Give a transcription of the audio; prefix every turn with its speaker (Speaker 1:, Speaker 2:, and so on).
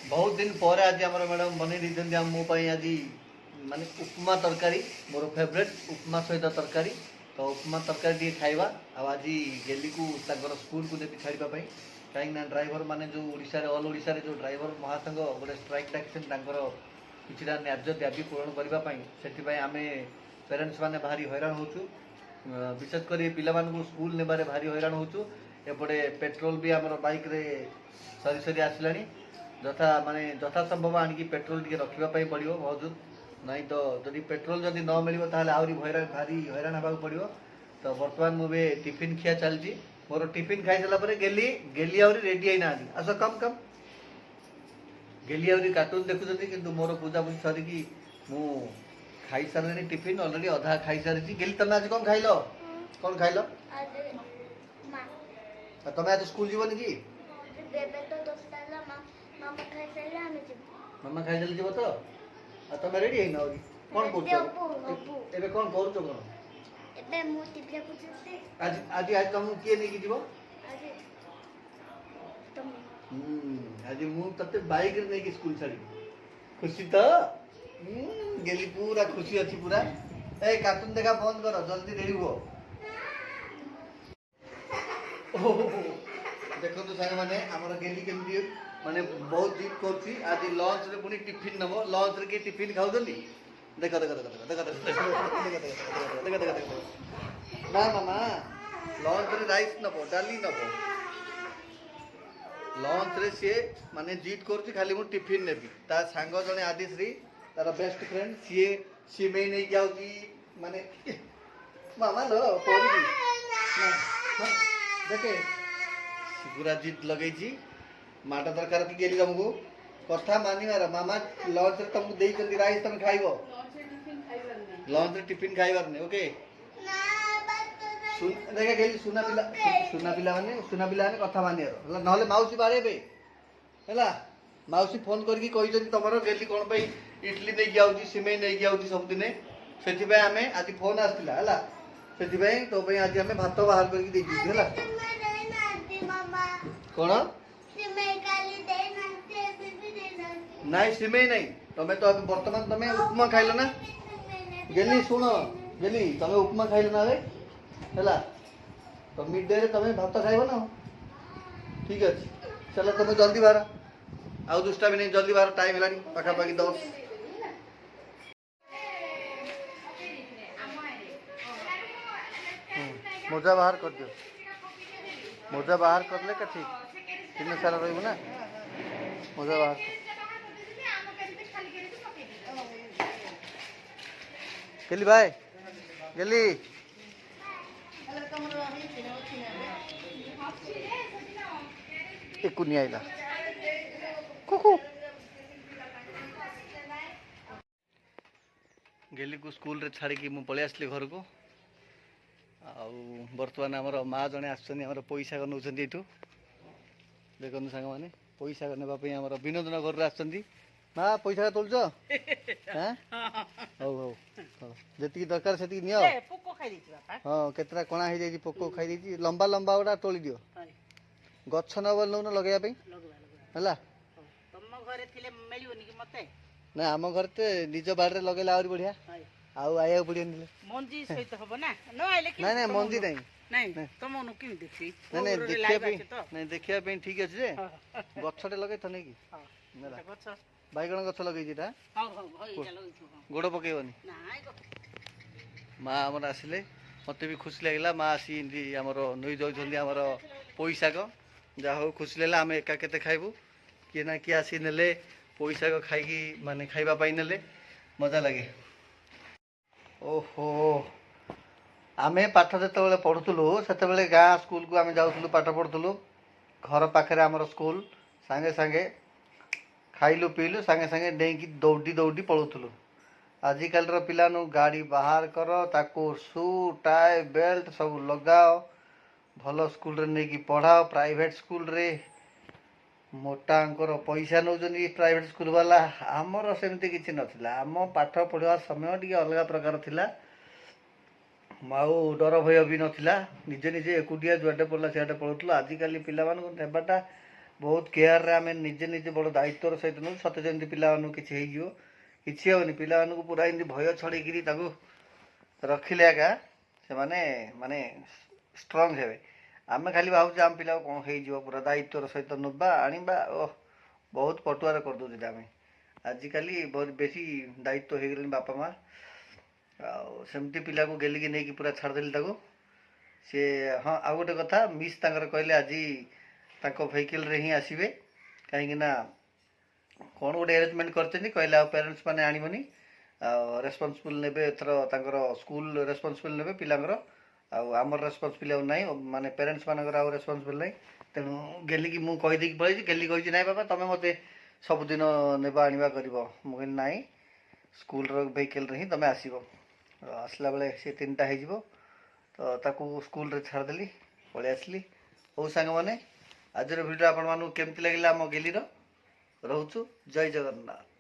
Speaker 1: बहुत दिन पर आज आम मैडम बन मोपाई आज माने उपमा तरकारी मोर फेवरेट उपमा सहित तरकारी तो उपमा तरकारी टी खाइबा आज गेली को स्कूल को देवी छाड़ापी कहीं ड्राइवर माने जो ओडिशा रे ऑल ओडिशा रे जो ड्राइवर महासंघ गोटे स्ट्राइक डाकिछन किछिटा न्याज्य दाबी पूरण करने से आम पेरेन्ट्स मैंने भारी हैरान होचु विशेषकर पिला स्कूल नेबारे भारी हैरान होचु एपटे पेट्रोल भी आमर बाइक रे सरी सरी आसला यथा माने यथा संभव आणिकी पेट्रोल टी रखापी पड़ो मौजूद नहीं तो जदि पेट्रोल जदि न मिल आहरी भारी हैरान हाँ पड़ो तो बर्तमान मुझे टिफिन खिया चलती मोर टिफिन खाई सारा गेली गेली आहरी रेडी है ना आस कम कम गेली आहरी कार्टून देखुं कि मोर पूजा पूजी सरिकी मु खाई सारे टिफिन अलरेडी अधा खाई सारी गेली तुम आज कौन खाइल कौन खाइल तुम आज स्कूल जीवन कि मामा खाई चली जीव तो तुम रेडी है कौन कर कौन कर आज आज आज तुम किए नहीं जीव आज मुझे बाइक नहीं स्कूल छाड़ी खुशी तो गेली पूरा खुशी अच्छी पूरा ए कार्टून देखा बंद कर जल्दी रेडी हुआ देखो सांग मैंने आमर गेली केमती माने बहुत जिद कर आज लंच रे पुणी टिफिन नब लंच रे के टिफिन खाऊ देख देख देख ना मामा लंच रे राइस नब डाली नब लंच रे सी माने जिद कर खाली मु टिफिन नेबी ता सांग जने आदिश्री तार बेस्ट फ्रेंड सी सिमे नहीं जाऊँगी माने मामा लो पड़ी देखे पूरा जिद लगे माटा दरकार की गेली तुमको कथा मानिबार मामा लंच रे तुमको देई राइस तुम खाइब लंच रे टिफिन खाइबार नहीं ओके देखा गेली सुना पिला माने कथा मानिबार नहले माउसी बाड़ेबे हैला माउसी फोन करके कही तुम गेली कौन पे इडली नहीं जाऊँगी सिमेई नहीं जाऊँगी सबुदिन से आम आज फोन आसाला से तो आज आम भात बाहर करके कौन नाई सिमेई नहीं तुम तो अभी बर्तमान तुम उपमा खाइल ना गेली शुण गेली तुम उपमा खाइल ना है तो मिड डे तुम भात खाइब ना ठीक अच्छे चलो तुम जल्दी बाहर आउ दुष्टा भी नहीं जल्दी बाहर टाइम है पाखापाखि 10 मोजा बाहर कर दियो मोजा बाहर कर ले का ठीक दिन सारा रही ना मोजा बाहर गेली भाई गेली एक कुनी आइला कुकु गेली को स्कूल रे छाड़ी की मु पळे आसली घर को बर्तमान आमर माँ जड़े आसर पैसा नौ देखु सांग मैंने पैसा नापी आम विनोदन घर आसती माँ पैसा तोलच हौ हौ जी दरकार से नि हाँ केतटा कणा हो जाए पोक खाई लंबा लंबा गुड़ा तोली दियो गछ नब नौन लगे है ना आम घर तो निज बाड़े लगे आहरी बढ़िया आउ आया पड़े
Speaker 2: मंजी सहित हबो ना न आइले कि
Speaker 1: नहीं मंजी नहीं
Speaker 2: नहीं तुम नु कि देखि
Speaker 1: नहीं देखिया पे ठीक अछि जे गछटे लगे त नै कि मेरा
Speaker 2: गछ
Speaker 1: बाइगण गछ लगे जिटा
Speaker 2: हां हां होइटा लगे
Speaker 1: गोड़ पकेबनी
Speaker 2: नाइ
Speaker 1: माँ हमर आसिले मते भी खुशी लागला माँ आसी हमर नई जाउछन्दी हमर पैसा को जा हो खुशी लागला हम एका केते खाइबू कि ना कि आसी नेले पैसा को खाइकी माने खाइबा पाई नेले मजा लगे ओहो आमे पाठ जो पढ़ुलु से गाँ स्कूल को आम जाऊँ पाठ पढ़ुलु घर पाखे आमर स्कूल सांगे सांगे खाइलु पीलु सांगे सांगे डेकी दौड़ी दौड़ी पढ़ुलु आजिकल पिला गाड़ी बाहर कर ताको शू टाई बेल्ट सब लगाओ भल स्कूल रे नहीं कि पढ़ाओ प्राइवेट स्कूल रे मोटा अंकर पैसा नौ प्राइवेट स्कूल वाला आमर सेमती किसी नाला आम पाठ पढ़ा समय टी अलग प्रकार थिला आउ डर भय भी नाला निजे निजे एकुटिया जुआडे पढ़ला सियाडे पढ़ुल आजिकल पिला नेबाटा ବହୁତ କେୟାରରେ ଆମେ ନିଜେ ନିଜେ ବଡ଼ ଦାୟିତ୍ୱର ସହିତ ନେଉ ସତେ ଯେମିତି ପିଲାମାନଙ୍କୁ କିଛି ହେଇଯିବ କିଛି ହେବନି। ପିଲାମାନଙ୍କୁ ପୁରା ଏମିତି ଭୟ ଛଡ଼େଇକିରି ତାଙ୍କୁ ରଖିଲେ ଏକା ସେମାନେ ମାନେ ଷ୍ଟ୍ରଙ୍ଗ ହେବେ। ଆମେ ଖାଲି ଭାବୁଛେ ଆମ ପିଲାକୁ କ'ଣ ହେଇଯିବ, ପୁରା ଦାୟିତ୍ୱର ସହିତ ନେବା ଆଣିବା ବହୁତ ପଟୁଆରେ କରିଦେଉଛନ୍ତି ଆମେ। ଆଜିକାଲି ବହୁତ ବେଶୀ ଦାୟିତ୍ୱ ହେଇଗଲେଣି ବାପା ମା'। ଆଉ ସେମିତି ପିଲାକୁ ଗେଲିକି ନେଇକି ପୁରା ଛାଡ଼ିଦେଲି ତାକୁ। ସେ ହଁ ଆଉ ଗୋଟେ କଥା, ମିସ୍ ତାଙ୍କର କହିଲେ ଆଜି ତାଙ୍କ ଭେହିକିଲ୍ରେ ହିଁ ଆସିବେ, କାହିଁକିନା କ'ଣ ଗୋଟେ ଆରେଞ୍ଜମେଣ୍ଟ କରିଛନ୍ତି। କହିଲେ ଆଉ ପ୍ୟାରେଣ୍ଟସ୍ ମାନେ ଆଣିବନି, ଆଉ ରେସ୍ପନ୍ସିବୁଲ୍ ନେବେ ଏଥର, ତାଙ୍କର ସ୍କୁଲ ରେସ୍ପନ୍ସିବୁଲ୍ ନେବେ ପିଲାଙ୍କର, ଆଉ ଆମର ରେସ୍ପନ୍ସିବିଲିଟି ଆଉ ନାହିଁ, ମାନେ ପ୍ୟାରେଣ୍ଟସ୍ ମାନଙ୍କର ଆଉ ରେସ୍ପନ୍ସିବୁଲ୍ ନାହିଁ। ତେଣୁ ଗେଲିକି ମୁଁ କହିଦେଇକି ପଳେଇଛି। ଗେଲି କହିଛି ନାଇଁ ବାପା ତମେ ମୋତେ ସବୁଦିନ ନେବା ଆଣିବା କରିବ। ମୁଁ କହିଲି ନାଇଁ, ସ୍କୁଲର ଭେହିକିଲ୍ରେ ହିଁ ତମେ ଆସିବ। ଆସିଲା ବେଳେ ସେ 3ଟା ହେଇଯିବ, ତ ତାକୁ ସ୍କୁଲରେ ଛାଡ଼ିଦେଲି, ପଳେଇ ଆସିଲି। ହଉ ସାଙ୍ଗମାନେ, ଆଜିର ଭିଡ଼ିଓ ଆପଣମାନଙ୍କୁ କେମିତି ଲାଗିଲା ଆମ ଗେଲିର? ରହୁଛୁ, ଜୟ ଜଗନ୍ନାଥ।